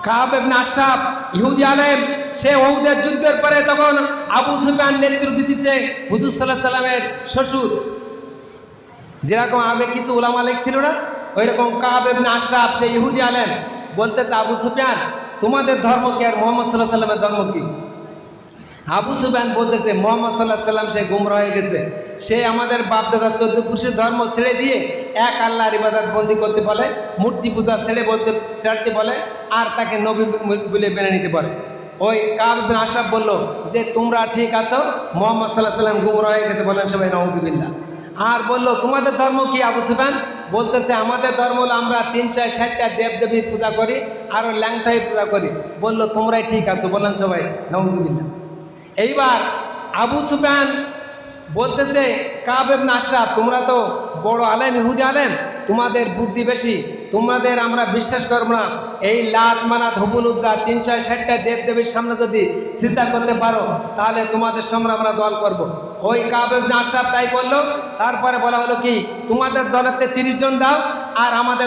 কাব ইবনে আশরাফ ইহুদি আলেম, সে উহুদের যুদ্ধের পরে তখন আবু সুফিয়ান নেতৃত্ব দিচ্ছে, হুজুর সাল্লাল্লাহু আলাইহি সাল্লামের শ্বশুর। যেরকম আগে কিছু উলামা লেখ ছিল না, ওই রকম কাব ইবনে আশরাফ সে ইহুদি আলেম বলতেছে, আবু সুফিয়ান তোমাদের ধর্ম কি আর মুহাম্মদ সাল্লাল্লাহু আলাইহি সাল্লামের ধর্ম কি? আবু সুফিয়ান বলতেছে, মুহাম্মদ সাল্লাল্লাহু আলাইহি সাল্লাম সে গুমরা হয়ে গেছে, সে আমাদের বাপদাদা 14 পুরুষের ধর্ম ছেড়ে দিয়ে এক আল্লাহর ইবাদত বন্দি করতে বলে, মূর্তি পূজা ছাড়তে বলে, আর তাকে নবী বলে মেনে নিতে পারে। ওই কাব ইবনে আশরাফ বলল যে তোমরা ঠিক আছো, মুহাম্মদ সাল্লাল্লাহু আলাইহি সাল্লাম গুমরা হয়ে গেছে, বলেন সবাই নাউজুবিল্লাহ। আর বলল তোমাদের ধর্ম কি? আবু সুফিয়ান বলতেছে আমাদের ধর্ম হলো আমরা 360টা দেবদেবীর পূজা করি আর ল্যাংটাই পূজা করি। বলল তোমরাই ঠিক আছো, বলেন সবাই নাউজুবিল্লাহ। এইবার আবু সুফিয়ান বলতেছে, কাব ইবনে আশরাফ তোমরা তো বড় আলেম, ইহুদি আলেম, তোমাদের বুদ্ধি বেশি, তোমাদের আমরা বিশ্বাস করব না। এই লাত মানাত হুবুল উজ্জা 360টা দেবদেবীর সামনে যদি চিন্তা করতে পারো, তাহলে তোমাদের সামনে আমরা দল করব। ওই কাব ইবনে আশরাফ তাই বললো। তারপরে বলা হলো কি, তোমাদের দলেতে 30 জন দাও আর আমাদের